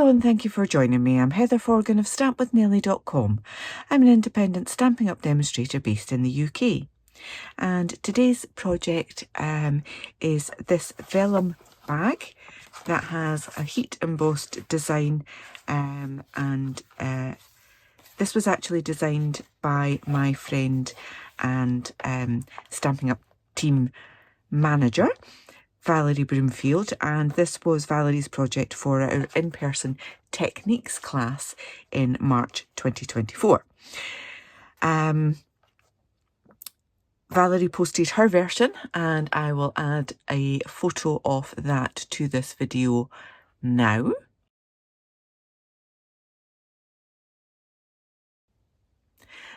and thank you for joining me. I'm Heather Forgan of stampwithnellie.com. I'm an independent Stampin' Up demonstrator based in the UK. And today's project is this vellum bag that has a heat embossed design, and this was actually designed by my friend and Stampin' Up team manager, Valerie Broomfield, and this was Valerie's project for our in-person techniques class in March 2024. Valerie posted her version, and I will add a photo of that to this video now.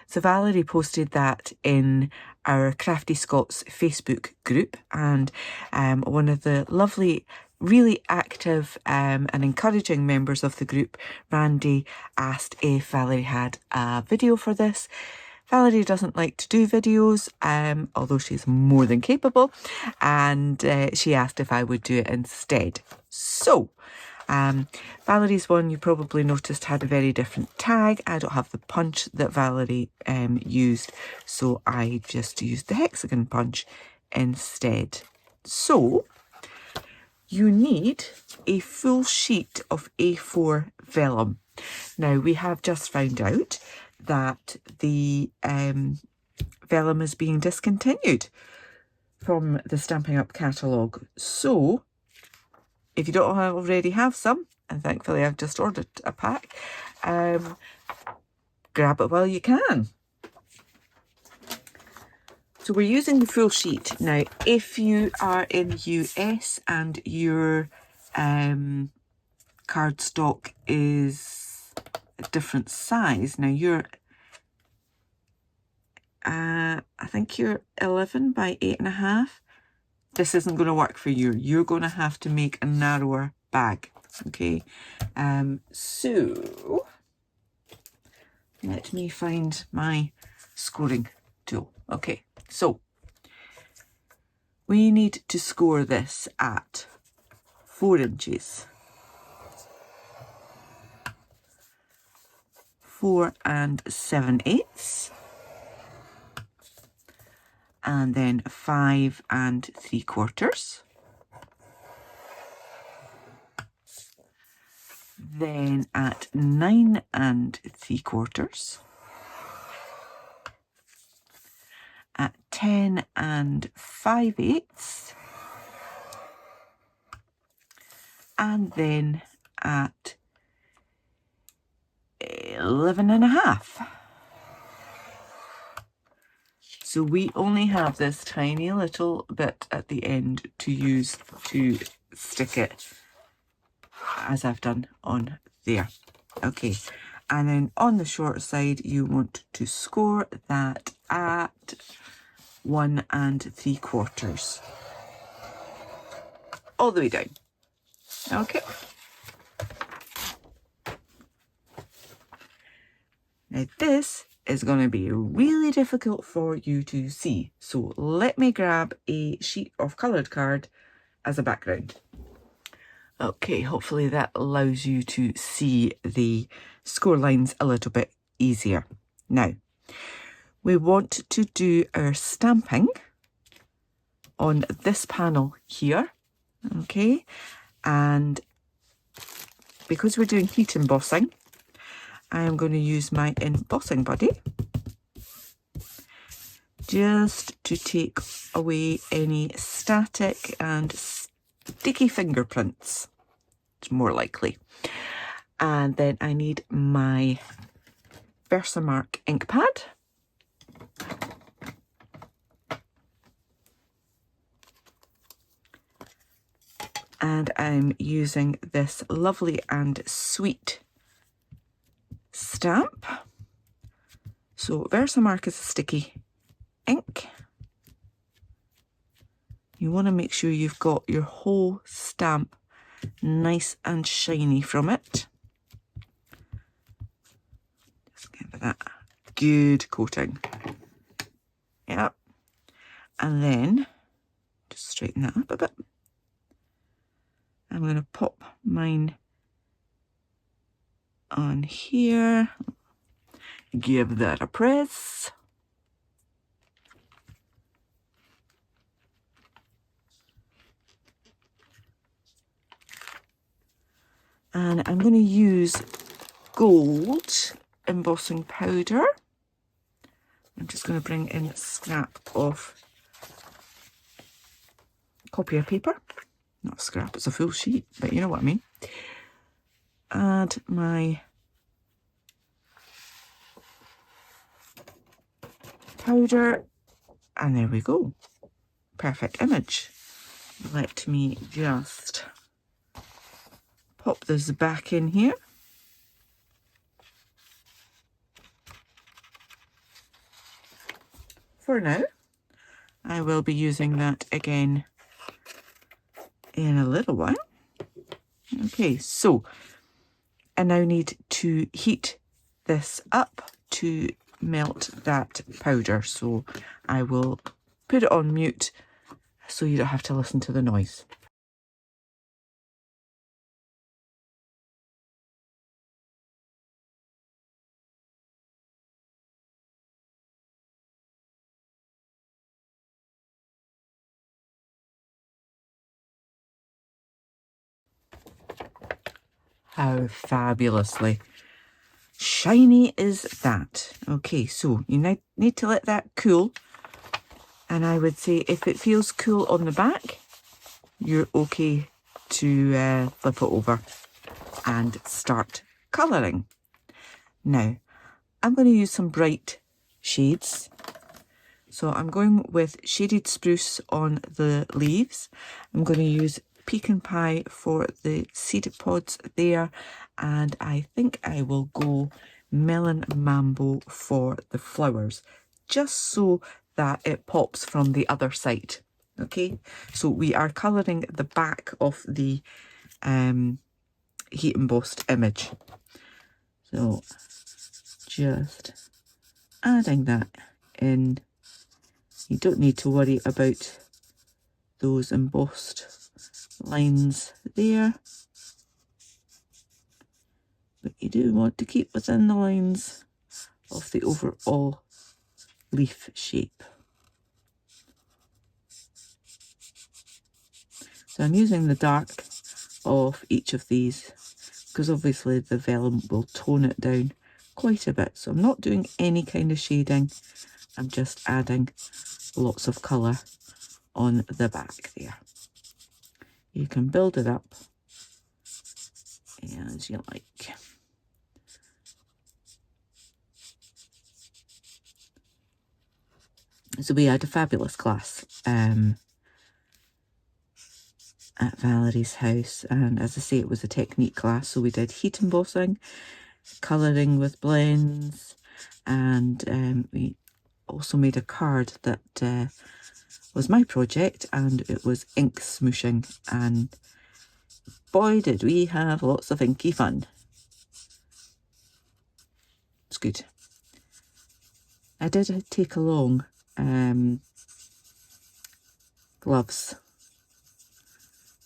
So Valerie posted that in our Crafty Scots Facebook group, and one of the lovely, really active and encouraging members of the group, Randy, asked if Valerie had a video for this. Valerie doesn't like to do videos, although she's more than capable, and she asked if I would do it instead. So, Valerie's one, you probably noticed, had a very different tag. I don't have the punch that Valerie used, so I just used the hexagon punch instead. So, you need a full sheet of A4 vellum. Now, we have just found out that the vellum is being discontinued from the Stampin' Up catalogue. So, if you don't already have some, and thankfully I've just ordered a pack, grab it while you can. So we're using the full sheet. Now, if you are in the US and your cardstock is a different size, now you're, I think you're 11 by 8.5. This isn't going to work for you. You're going to have to make a narrower bag. Okay, so let me find my scoring tool. Okay, so we need to score this at 4 inches, 4 7/8, and then 5 3/4. Then at 9 3/4, at 10 5/8, and then at 11.5. So we only have this tiny little bit at the end to use to stick it, as I've done on there. Okay, and then on the short side you want to score that at 1 3/4 all the way down. Okay, now this is going to be really difficult for you to see, so let me grab a sheet of coloured card as a background. Okay, hopefully that allows you to see the score lines a little bit easier. Now, we want to do our stamping on this panel here, okay? And because we're doing heat embossing, I am going to use my embossing buddy just to take away any static and sticky fingerprints. It's more likely. And then I need my Versamark ink pad. And I'm using this lovely and sweet stamp. So Versamark is a sticky ink. You want to make sure you've got your whole stamp nice and shiny from it. Just give it that good coating. Yep. And then just straighten that up a bit. I'm going to pop mine on here. Give that a press. And I'm going to use gold embossing powder. I'm just going to bring in a scrap of copier paper. Not a scrap, it's a full sheet, but you know what I mean. Add my powder, and there we go. Perfect image. Let me just pop this back in here. For now, I will be using that again in a little while. Okay, so I now need to heat this up to melt that powder. So I will put it on mute so you don't have to listen to the noise. How fabulously shiny is that? Okay, so you need to let that cool. And I would say if it feels cool on the back, you're okay to flip it over and start colouring. Now, I'm going to use some bright shades. So I'm going with Shaded Spruce on the leaves. I'm going to use Pecan Pie for the seed pods there. And I think I will go Melon Mambo for the flowers, just so that it pops from the other side. Okay, so we are colouring the back of the heat embossed image. So just adding that in. You don't need to worry about those embossed lines there, but you do want to keep within the lines of the overall leaf shape. So I'm using the dark of each of these because obviously the vellum will tone it down quite a bit. So I'm not doing any kind of shading, I'm just adding lots of colour on the back there. You can build it up as you like. So we had a fabulous class at Valerie's house, and as I say, it was a technique class, so we did heat embossing, colouring with blends, and we also made a card that was my project, and it was ink smooshing, and boy did we have lots of inky fun. It's good. I did take along gloves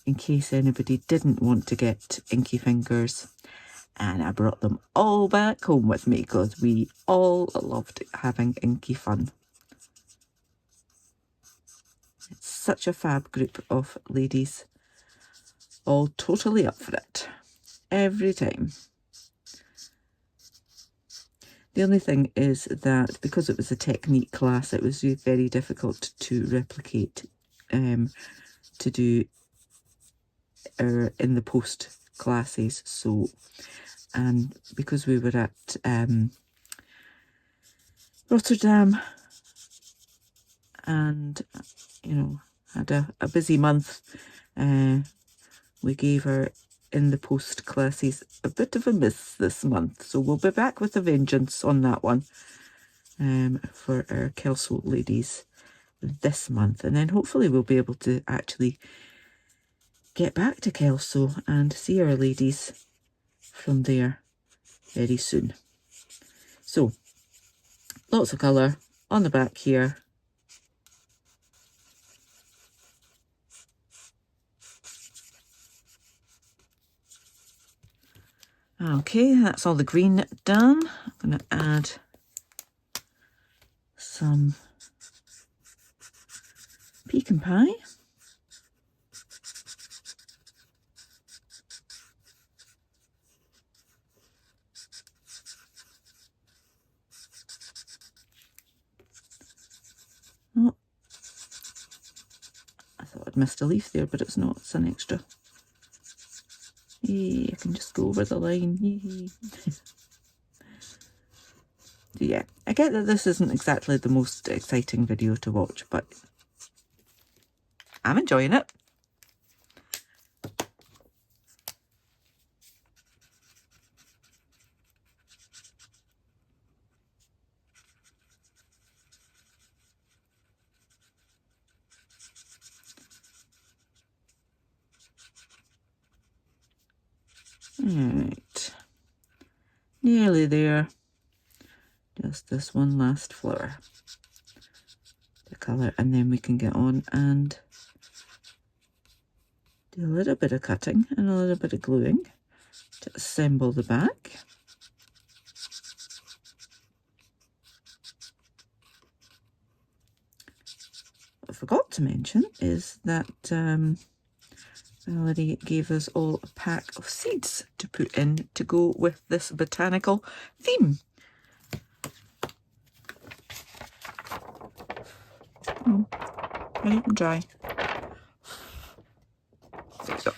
in case anybody didn't want to get inky fingers, and I brought them all back home with me because we all loved having inky fun. It's such a fab group of ladies, all totally up for it every time. The only thing is that because it was a technique class, it was very difficult to replicate, to do our in the post classes. So, and because we were at Rotterdam and, you know, had a busy month, we gave our in the post classes a bit of a miss this month, so we'll be back with a vengeance on that one for our Kelso ladies this month, and then hopefully we'll be able to actually get back to Kelso and see our ladies from there very soon. So lots of colour on the back here. Okay, that's all the green done. I'm going to add some pecan pie. Oh, I thought I'd missed a leaf there, but it's not. It's an extra. Yay, I can just go over the line. Yay. Yeah, I get that this isn't exactly the most exciting video to watch, but I'm enjoying it. Right, nearly there. Just this one last flower, the colour, and then we can get on and do a little bit of cutting and a little bit of gluing to assemble the back. What I forgot to mention is that Valerie gave us all a pack of seeds to put in to go with this botanical theme. Ready and dry. There you go.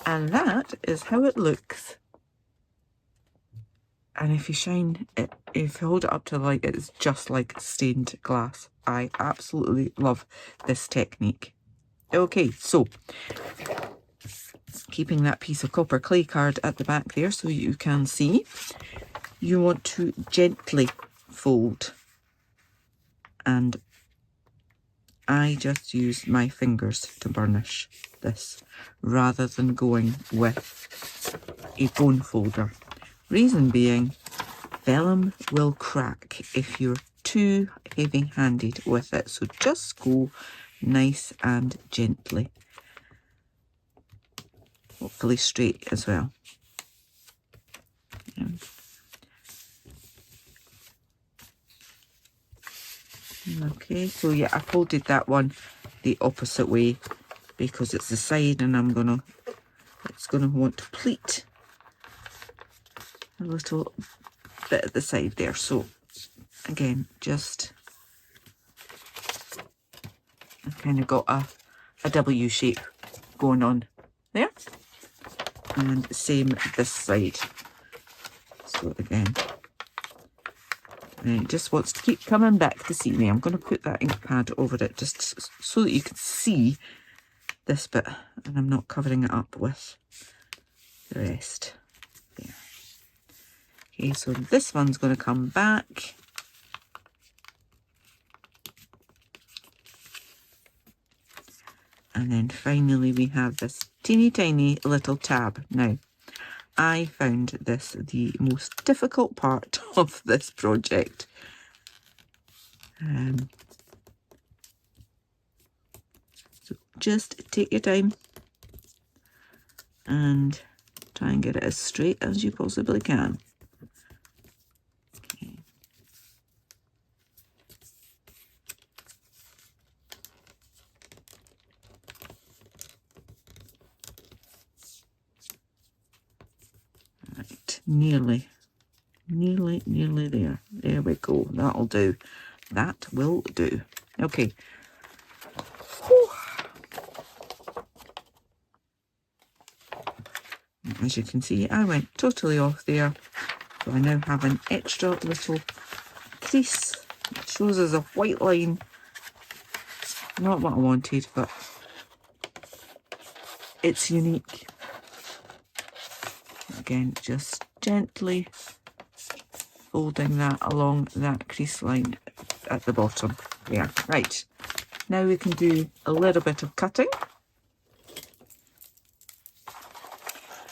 And that is how it looks. And if you shine it, if you hold it up to the light, it's just like stained glass. I absolutely love this technique. Okay, so keeping that piece of copper clay card at the back there so you can see, you want to gently fold, and I just use my fingers to burnish this rather than going with a bone folder. Reason being, vellum will crack if you're too heavy-handed with it, so just go nice and gently. Hopefully straight as well. Yeah. Okay, so yeah, I folded that one the opposite way because it's the side, and it's gonna want to pleat a little bit at the side there. So again, just I've kind of got a W shape going on there, and same this side. So again, and it just wants to keep coming back to see me. I'm going to put that ink pad over it just so that you can see this bit, and I'm not covering it up with the rest. There. Okay, so this one's going to come back. And then finally we have this teeny tiny little tab. Now, I found this the most difficult part of this project. So just take your time and try and get it as straight as you possibly can. Okay. Right, nearly there. There we go. That'll do. That will do. Okay. Whew. As you can see, I went totally off there. So I now have an extra little crease. It shows us a white line. Not what I wanted, but it's unique. Again, just gently folding that along that crease line at the bottom. Yeah, right. Now we can do a little bit of cutting.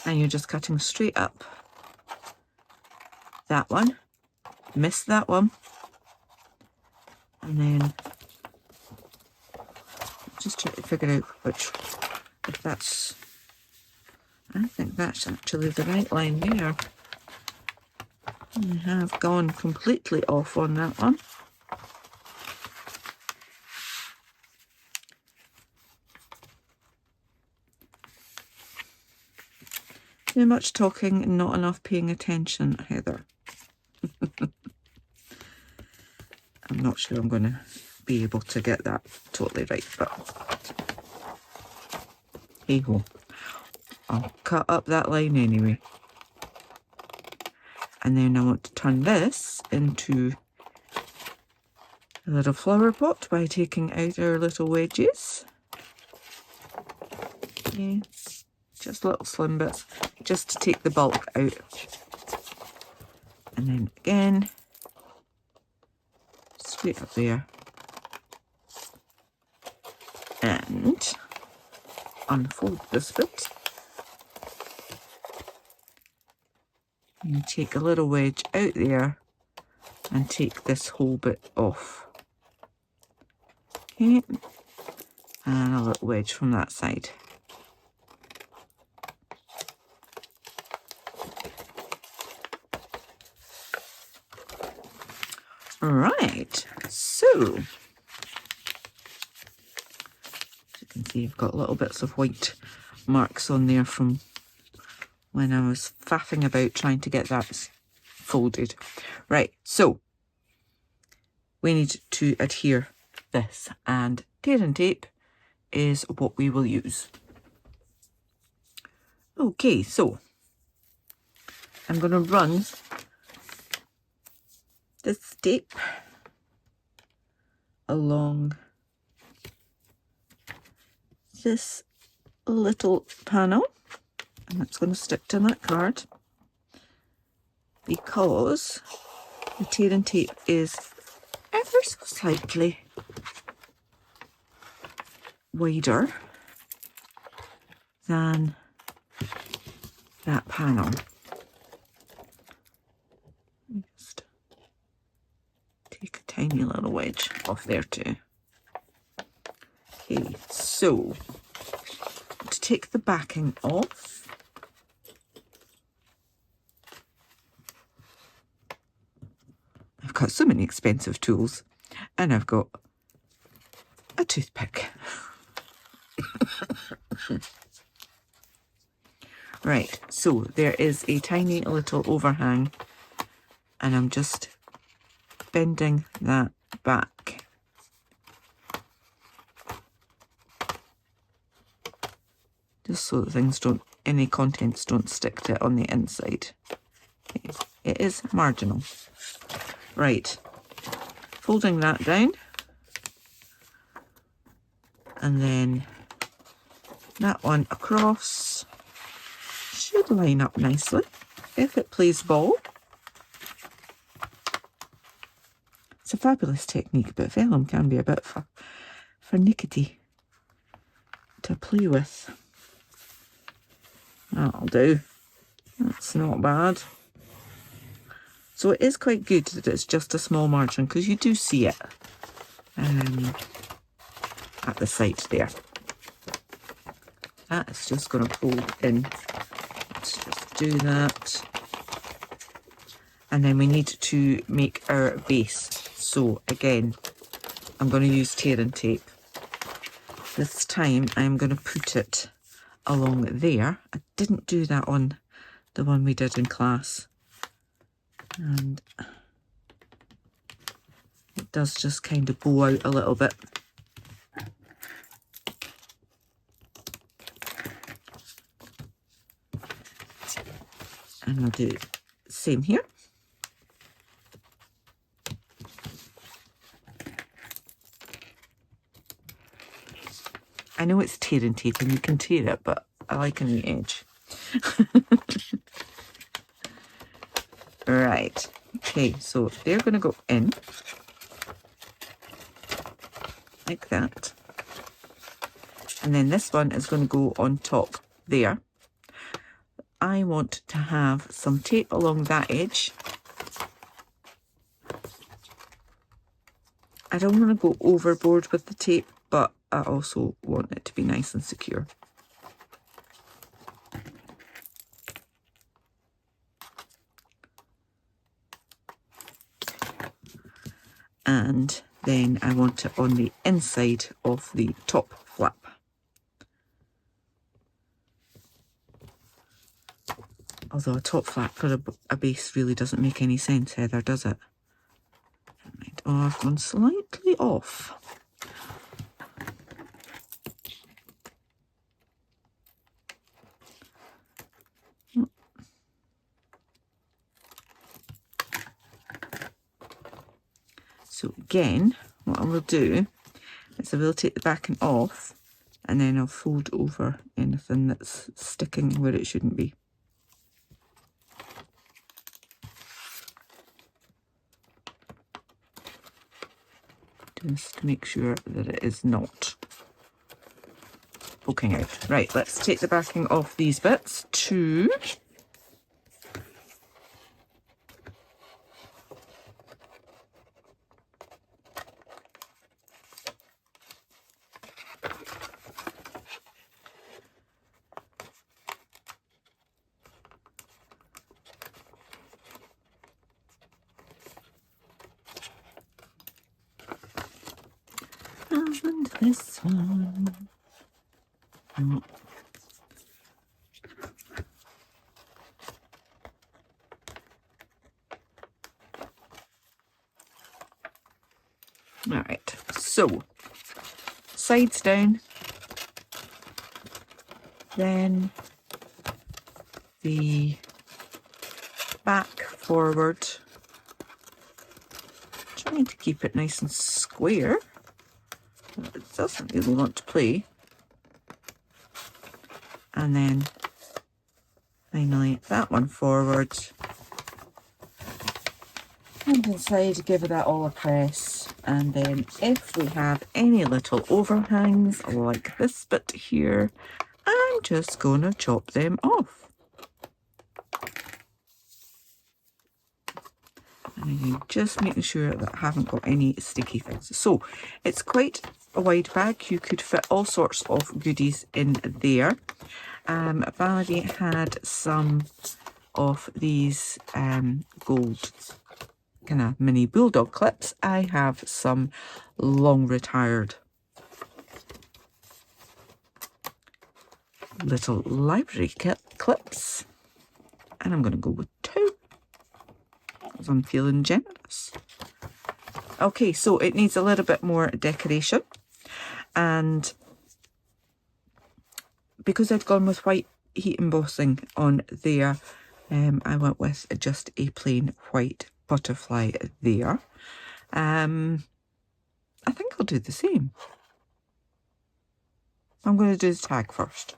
And you're just cutting straight up. That one. Miss that one. And then just try to figure out which, if that's, I think that's actually the right line there. I have gone completely off on that one. Too much talking and not enough paying attention, Heather. I'm not sure I'm going to be able to get that totally right, but hey ho. I'll cut up that line anyway. And then I want to turn this into a little flower pot by taking out our little wedges. Okay, just little slim bits, just to take the bulk out. And then again, straight up there. And unfold this bit. And take a little wedge out there and take this whole bit off. Okay, and a little wedge from that side. Right, so as you can see, I've got little bits of white marks on there from when I was faffing about trying to get that folded. Right, so we need to adhere this, and tear and tape is what we will use. Okay, so I'm going to run this tape along this little panel, and that's going to stick to that card because the tear and tape is ever so slightly wider than that panel. Just take a tiny little wedge off there too. Okay, so to take the backing off, I've got so many expensive tools, and I've got a toothpick. Right, so there is a tiny little overhang, and I'm just bending that back. Just so that things don't, any contents don't stick to it on the inside. Okay. It is marginal. Right, folding that down, and then that one across should line up nicely if it plays ball. It's a fabulous technique, but vellum can be a bit finicky to play with. That'll do. That's not bad. So it is quite good that it's just a small margin, because you do see it at the side there. That is just going to fold in. Let's just do that. And then we need to make our base. So again, I'm going to use tear and tape. This time I'm going to put it along there. I didn't do that on the one we did in class. And it does just kind of bow out a little bit. And I'll do the same here. I know it's tear and tape and you can tear it, but I like on the edge. Right, okay, so they're going to go in like that. And then this one is going to go on top there. I want to have some tape along that edge. I don't want to go overboard with the tape, but I also want it to be nice and secure. and then I want it on the inside of the top flap. Although a top flap for a base really doesn't make any sense, Heather, does it? Right. Oh, I've gone slightly off. So again, what I will do is I will take the backing off, and then I'll fold over anything that's sticking where it shouldn't be. Just to make sure that it is not poking out. Right, let's take the backing off these bits too. And this one. Oh. All right, so sides down, then the back forward, trying to keep it nice and square. It doesn't really want to play. And then finally that one forward. And inside, give that all a press. And then if we have any little overhangs like this bit here, I'm just going to chop them off. And again, just making sure that I haven't got any sticky things. So it's quite a wide bag. You could fit all sorts of goodies in there. Valerie had some of these gold kind of mini bulldog clips. I have some long retired little library clips, and I'm going to go with 2 because I'm feeling generous. Okay, so it needs a little bit more decoration, and because I'd gone with white heat embossing on there, I went with just a plain white butterfly there. I think I'll do the same. I'm going to do the tag first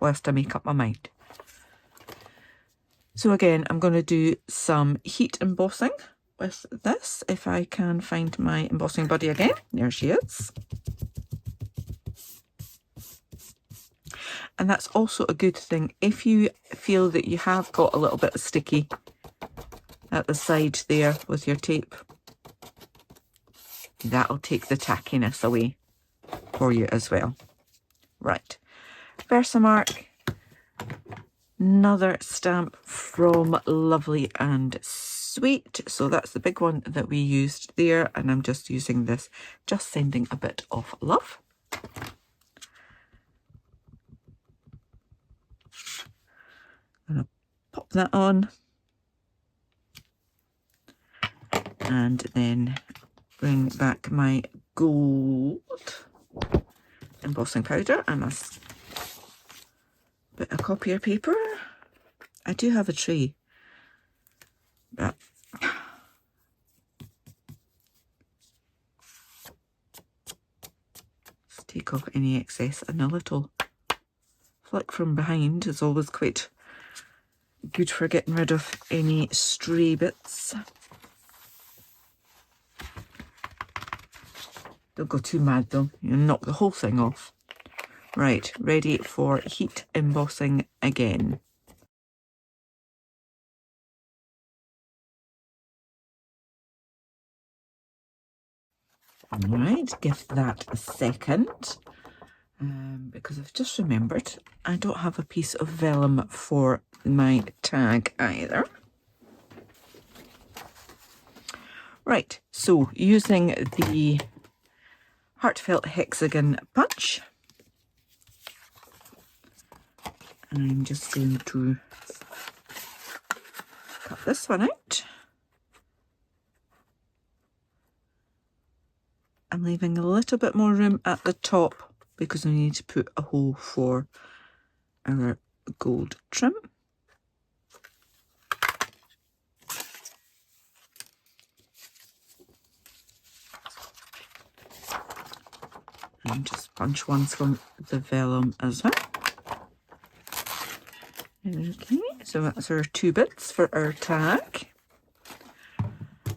whilst I make up my mind. So again, I'm going to do some heat embossing with this, if I can find my embossing buddy again. There she is. And that's also a good thing if you feel that you have got a little bit of sticky at the side there with your tape. That'll take the tackiness away for you as well. Right, Versamark, another stamp from Lovely and Sweet. So that's the big one that we used there, and I'm just using this, just sending a bit of love. I'm gonna pop that on, and then bring back my gold embossing powder and a bit of copier paper. I do have a tray, but let's take off any excess, and a little flick from behind is always quite good for getting rid of any stray bits. Don't go too mad though, you'll knock the whole thing off. Right, ready for heat embossing again. Alright, give that a second, because I've just remembered I don't have a piece of vellum for my tag either. Right, so using the Heartfelt Hexagon punch, I'm just going to cut this one out. I'm leaving a little bit more room at the top because we need to put a hole for our gold trim. And just punch one from the vellum as well. Okay, so that's our 2 bits for our tag.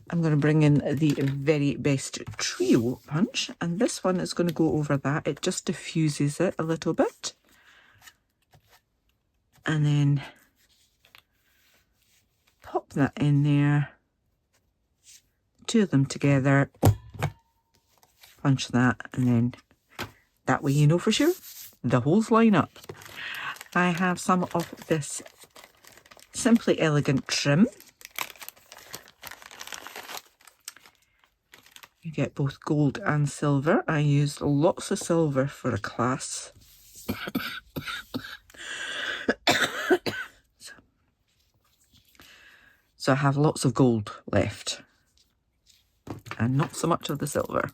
I'm going to bring in the Very Best Trio punch, and this one is going to go over that. It just diffuses it a little bit. And then pop that in there. 2 of them together. Punch that, and then that way you know for sure the holes line up. I have some of this Simply Elegant trim. You get both gold and silver. I used lots of silver for a class. So I have lots of gold left and not so much of the silver.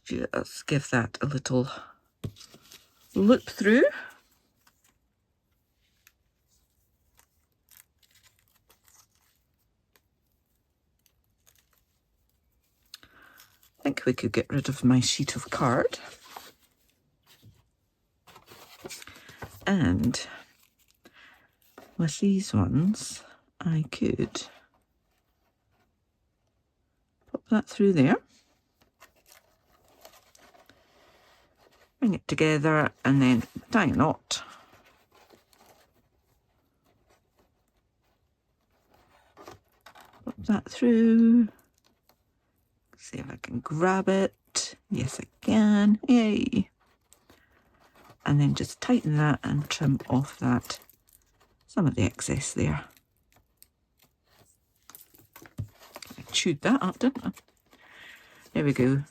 Just give that a little loop through. I think we could get rid of my sheet of card. And with these ones, I could pop that through there. Bring it together and then tie a knot. Pop that through. See if I can grab it. Yes, I can. Yay! And then just tighten that and trim off that, some of the excess there. I chewed that up, didn't I? There we go.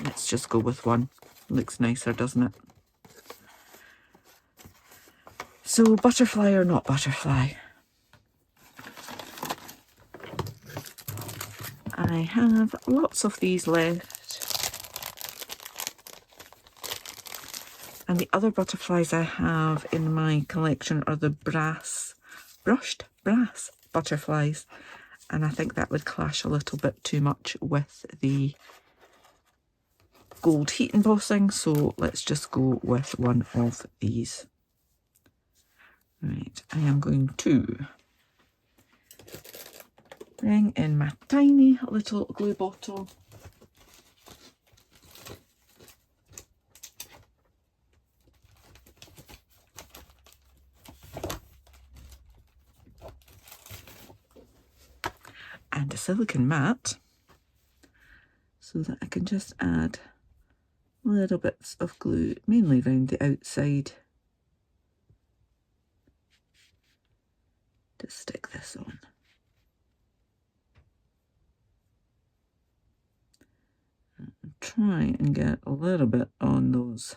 Let's just go with one. Looks nicer, doesn't it? So, butterfly or not butterfly? I have lots of these left. And the other butterflies I have in my collection are the brushed brass butterflies. And I think that would clash a little bit too much with the gold heat embossing. So let's just go with one of these. Right, I am going to bring in my tiny little glue bottle. And a silicone mat so that I can just add little bits of glue, mainly around the outside, to stick this on. And try and get a little bit on those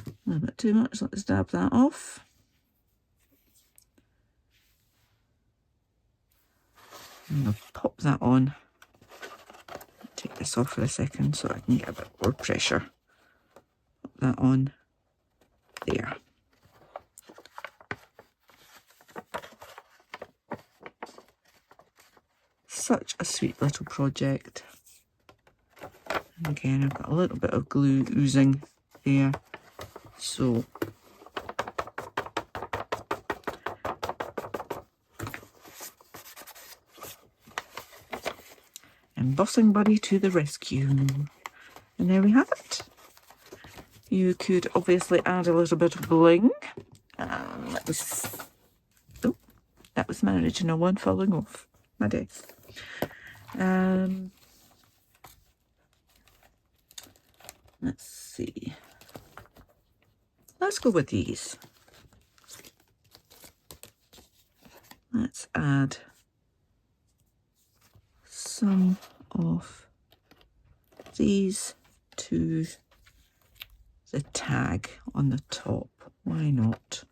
a little bit too much. Let's dab that off. And I'll pop that on. Take this off for a second so I can get a bit more pressure. Pop that on there. Such a sweet little project. And again, I've got a little bit of glue oozing there. So embossing buddy to the rescue. And there we have it. You could obviously add a little bit of bling. That was my original one falling off my desk. Let's see. Let's go with these. Let's add some of these to the tag on the top. Why not?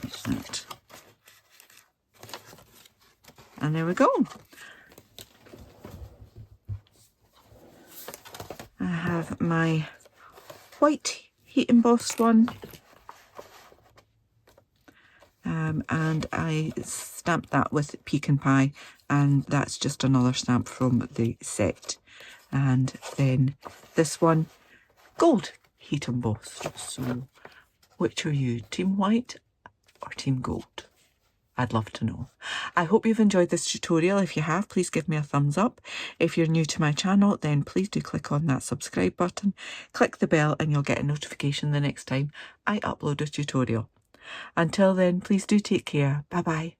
Like that. And there we go. I have my white heat embossed one. And I stamped that with Pecan Pie, and that's just another stamp from the set. And then this one, gold heat embossed. So which are you, Team White or Team Gold? I'd love to know. I hope you've enjoyed this tutorial. If you have, please give me a thumbs up. If you're new to my channel, then please do click on that subscribe button, click the bell, and you'll get a notification the next time I upload a tutorial. Until then, please do take care. Bye bye.